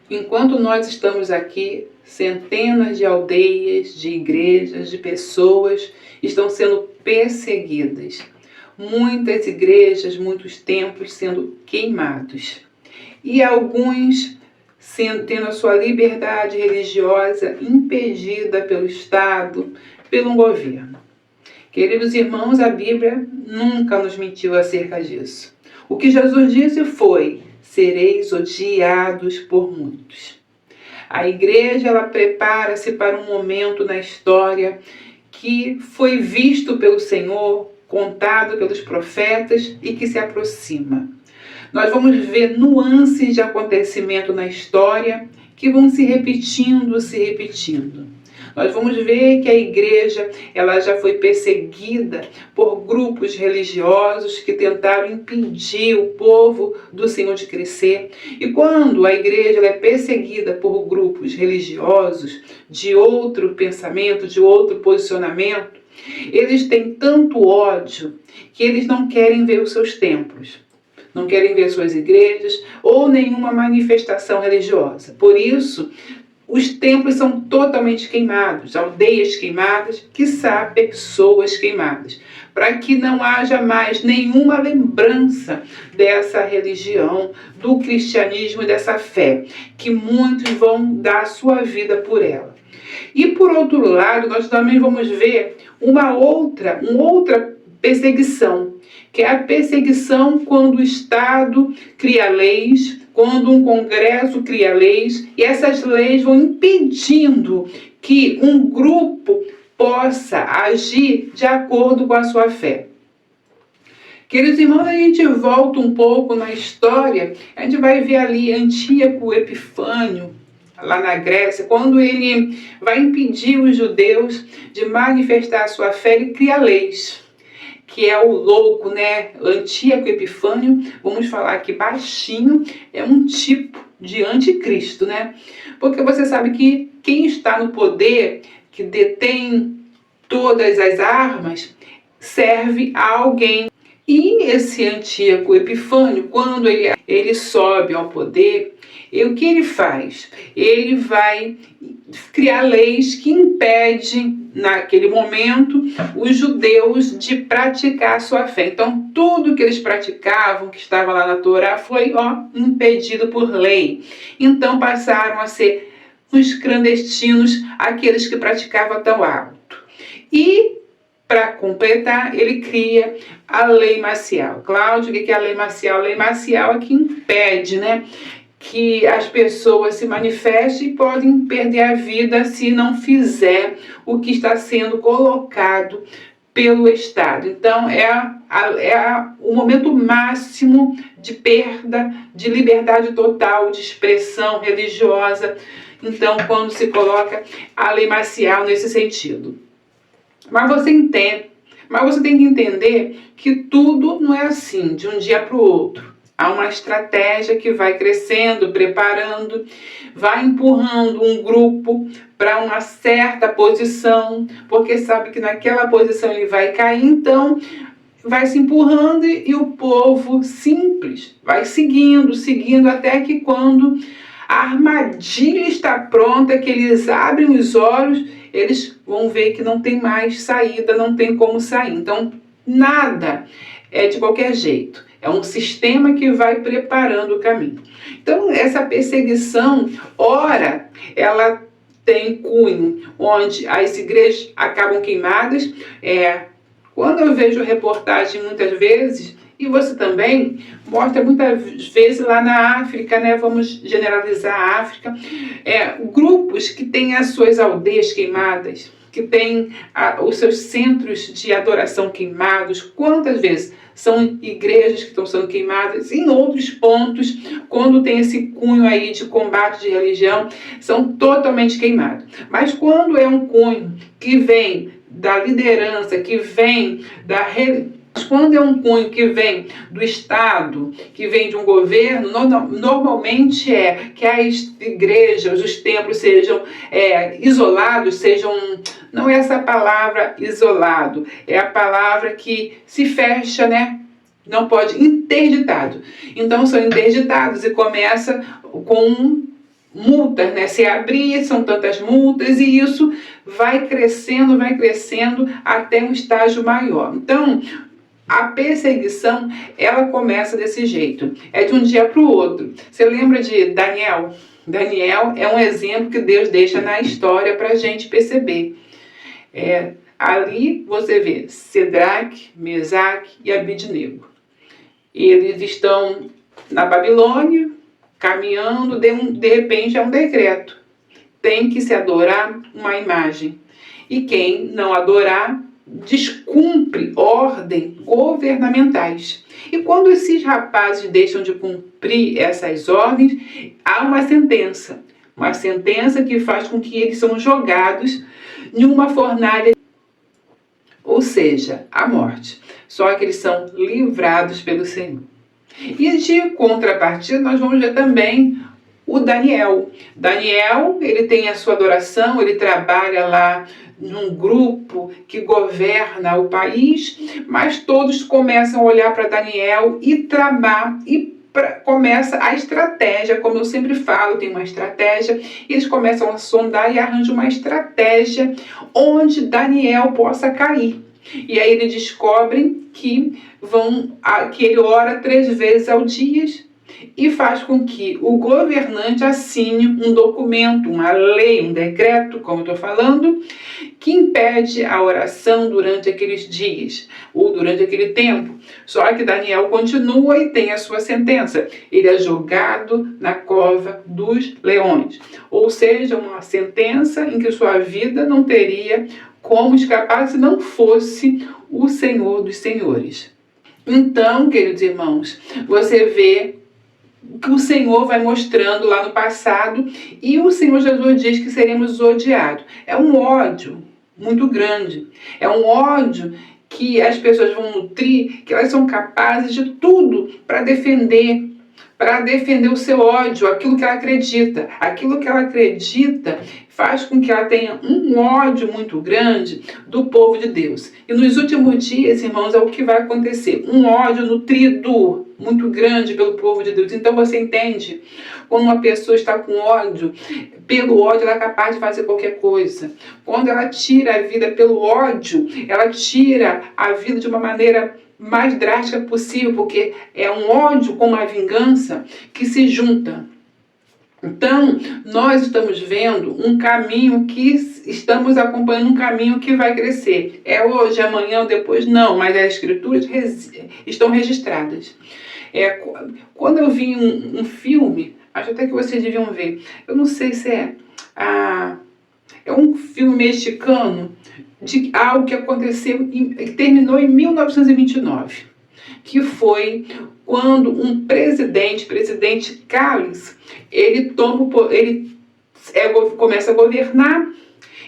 Enquanto nós estamos aqui, centenas de aldeias, de igrejas, de pessoas estão sendo perseguidas. Muitas igrejas, muitos templos sendo queimados. E alguns tendo a sua liberdade religiosa impedida pelo Estado, pelo governo. Queridos irmãos, a Bíblia nunca nos mentiu acerca disso. O que Jesus disse foi: sereis odiados por muitos. A igreja, ela prepara-se para um momento na história que foi visto pelo Senhor, contado pelos profetas e que se aproxima. Nós vamos ver nuances de acontecimento na história que vão se repetindo. Nós vamos ver que a igreja, ela já foi perseguida por grupos religiosos que tentaram impedir o povo do Senhor de crescer. E quando a igreja ela é perseguida por grupos religiosos de outro pensamento, de outro posicionamento, eles têm tanto ódio que eles não querem ver os seus templos, não querem ver suas igrejas ou nenhuma manifestação religiosa. Por isso, os templos são totalmente queimados, aldeias queimadas, quiçá pessoas queimadas, para que não haja mais nenhuma lembrança dessa religião, do cristianismo e dessa fé, que muitos vão dar a sua vida por ela. E por outro lado, nós também vamos ver uma outra perseguição, que é a perseguição quando o Estado cria leis, quando um congresso cria leis, e essas leis vão impedindo que um grupo possa agir de acordo com a sua fé. Queridos irmãos, a gente volta um pouco na história, a gente vai ver ali Antíoco Epifânio, lá na Grécia, quando ele vai impedir os judeus de manifestar a sua fé, ele cria leis, que é o louco, né? Antíoco Epifânio, vamos falar aqui baixinho, é um tipo de anticristo, né? Porque você sabe que quem está no poder, que detém todas as armas, serve a alguém. E esse Antíoco Epifânio, quando ele sobe ao poder, o que ele faz? Ele vai criar leis que impedem, naquele momento, os judeus de praticar a sua fé. Então, tudo que eles praticavam, que estava lá na Torá, foi impedido por lei. Então, passaram a ser os clandestinos, aqueles que praticavam tão alto. E, para completar, ele cria a lei marcial. Cláudio, o que é a lei marcial? A lei marcial é que impede, né, que as pessoas se manifestem e podem perder a vida se não fizer o que está sendo colocado pelo Estado. Então, o momento máximo de perda de liberdade total, de expressão religiosa. Então, quando se coloca a lei marcial nesse sentido. Mas você tem que entender que tudo não é assim, de um dia para o outro. Há uma estratégia que vai crescendo, preparando, vai empurrando um grupo para uma certa posição, porque sabe que naquela posição ele vai cair, então vai se empurrando e o povo simples vai seguindo, até que quando a armadilha está pronta, que eles abrem os olhos, eles vão ver que não tem mais saída, não tem como sair. Então, nada é de qualquer jeito. É um sistema que vai preparando o caminho. Então, essa perseguição, ora, ela tem cunho, onde as igrejas acabam queimadas. Quando eu vejo reportagem muitas vezes, e você também mostra muitas vezes lá na África, né? Vamos generalizar a África, grupos que têm as suas aldeias queimadas, que têm os seus centros de adoração queimados. Quantas vezes são igrejas que estão sendo queimadas? Em outros pontos, quando tem esse cunho aí de combate de religião, são totalmente queimados. Mas quando é um cunho que vem da liderança, que vem da religião, quando é um cunho que vem do Estado, que vem de um governo, normalmente é que as igrejas, os templos sejam isolados, não é essa palavra isolado, é a palavra que se fecha, né? Não pode, interditado. Então são interditados e começa com multas, né, se abrir, são tantas multas, e isso vai crescendo até um estágio maior. Então, a perseguição, ela começa desse jeito, é de um dia para o outro. Você lembra de Daniel? Daniel é um exemplo que Deus deixa na história para a gente perceber. Ali você vê Cedraque, Mesaque e Abidnego. Eles estão na Babilônia, caminhando, de repente é um decreto. Tem que se adorar uma imagem. E quem não adorar, descumpre ordens governamentais. E quando esses rapazes deixam de cumprir essas ordens, há uma sentença. Uma sentença que faz com que eles sejam jogados em uma fornalha, ou seja, a morte. Só que eles são livrados pelo Senhor. E de contrapartida, nós vamos ver também o Daniel. Daniel, ele tem a sua adoração, ele trabalha lá num grupo que governa o país, mas todos começam a olhar para Daniel e tramar, começa a estratégia, como eu sempre falo, tem uma estratégia, e eles começam a sondar e arranjam uma estratégia onde Daniel possa cair. E aí eles descobrem que ele ora 3 vezes ao dia e faz com que o governante assine um documento, uma lei, um decreto, como eu estou falando, que impede a oração durante aqueles dias ou durante aquele tempo. Só que Daniel continua e tem a sua sentença. Ele é jogado na cova dos leões. Ou seja, uma sentença em que sua vida não teria como escapar se não fosse o Senhor dos Senhores. Então, queridos irmãos, você vê que o Senhor vai mostrando lá no passado, e o Senhor Jesus diz que seremos odiados. É um ódio muito grande, é um ódio que as pessoas vão nutrir, que elas são capazes de tudo para defender o seu ódio, aquilo que ela acredita. Aquilo que ela acredita faz com que ela tenha um ódio muito grande do povo de Deus. E nos últimos dias, irmãos, é o que vai acontecer. Um ódio nutrido muito grande pelo povo de Deus. Então você entende? Quando uma pessoa está com ódio, pelo ódio ela é capaz de fazer qualquer coisa. Quando ela tira a vida pelo ódio, ela tira a vida de uma maneira mais drástica possível, porque é um ódio com uma vingança que se junta. Então, nós estamos vendo um caminho que estamos acompanhando, um caminho que vai crescer. É hoje, amanhã ou depois? Não, mas as escrituras estão registradas. Quando eu vi um filme, acho até que vocês deviam ver, eu não sei se é um filme mexicano de algo que aconteceu, que terminou em 1929, que foi quando um presidente Calles, ele começa a governar,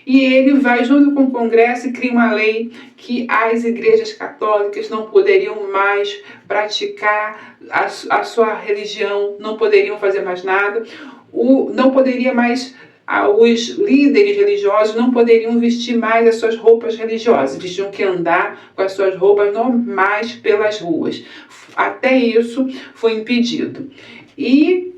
e ele vai junto com o Congresso e cria uma lei que as igrejas católicas não poderiam mais praticar a sua religião, não poderiam fazer mais nada, não poderia mais... Os líderes religiosos não poderiam vestir mais as suas roupas religiosas, eles tinham que andar com as suas roupas normais pelas ruas. Até isso foi impedido. E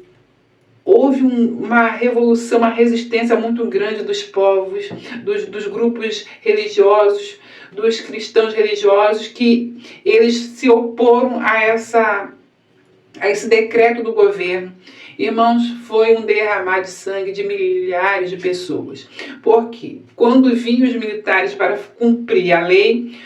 houve uma revolução, uma resistência muito grande dos povos, dos grupos religiosos, dos cristãos religiosos, que eles se oporam a esse decreto do governo. Irmãos, foi um derramar de sangue de milhares de pessoas. Porque quando vinham os militares para cumprir a lei,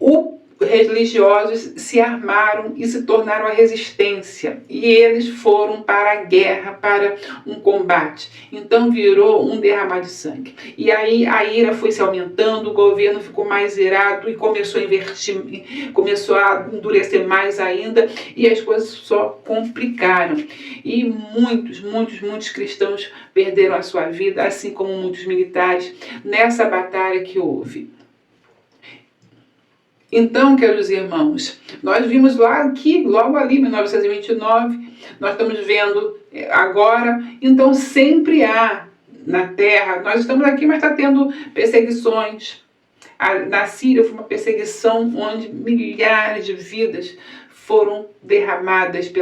os religiosos se armaram e se tornaram a resistência. E eles foram para a guerra, para um combate. Então virou um derramar de sangue. E aí a ira foi se aumentando, o governo ficou mais irado e começou a invertir, começou a endurecer mais ainda, e as coisas só complicaram. E muitos cristãos perderam a sua vida, assim como muitos militares, nessa batalha que houve. Então, queridos irmãos, nós vimos logo ali, 1929, nós estamos vendo agora, então sempre há na terra, nós estamos aqui, mas está tendo perseguições. Na Síria foi uma perseguição onde milhares de vidas foram derramadas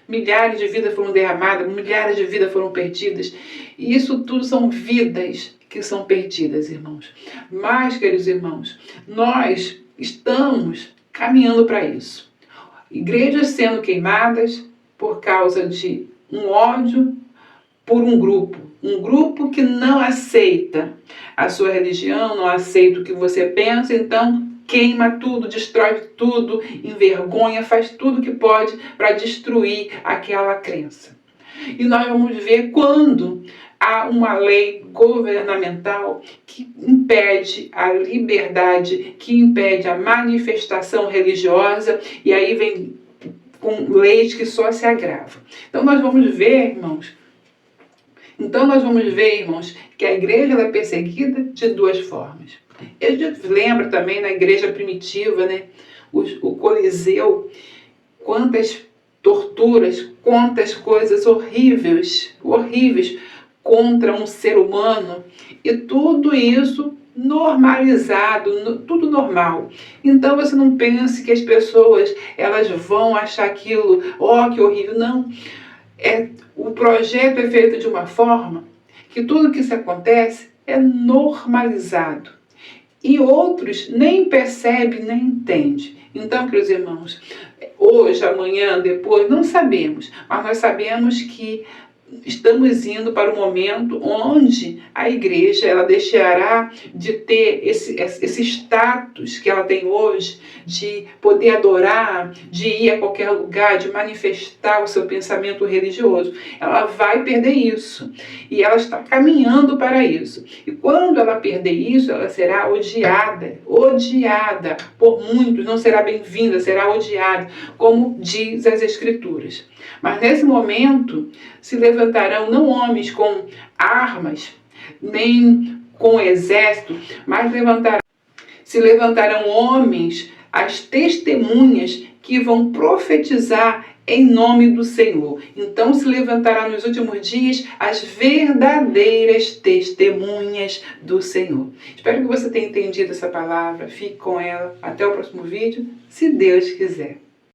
Milhares de vidas foram derramadas, milhares de vidas foram perdidas. E isso tudo são vidas que são perdidas, irmãos. Mas, queridos irmãos, nós estamos caminhando para isso. Igrejas sendo queimadas por causa de um ódio por um grupo que não aceita a sua religião, não aceita o que você pensa, então queima tudo, destrói tudo, envergonha, faz tudo que pode para destruir aquela crença. E nós vamos ver quando há uma lei governamental que impede a liberdade, que impede a manifestação religiosa, e aí vem com leis que só se agravam. Então nós vamos ver, irmãos, que a igreja é perseguida de duas formas. A gente lembra também na igreja primitiva, né, o Coliseu, quantas torturas, quantas coisas horríveis contra um ser humano, e tudo isso normalizado, tudo normal. Então você não pense que as pessoas elas vão achar aquilo, que horrível, não. O projeto é feito de uma forma que tudo que isso acontece é normalizado. E outros nem percebem, nem entendem. Então, queridos irmãos, hoje, amanhã, depois, não sabemos. Mas nós sabemos que estamos indo para um momento onde a igreja ela deixará de ter esse status que ela tem hoje, de poder adorar, de ir a qualquer lugar, de manifestar o seu pensamento religioso. Ela vai perder isso. E ela está caminhando para isso. E quando ela perder isso, ela será odiada por muitos, não será bem-vinda, será odiada, como diz as Escrituras. Mas nesse momento se levantarão não homens com armas, nem com exército, mas se levantarão homens, as testemunhas, que vão profetizar em nome do Senhor. Então se levantará nos últimos dias as verdadeiras testemunhas do Senhor. Espero que você tenha entendido essa palavra. Fique com ela. Até o próximo vídeo, se Deus quiser.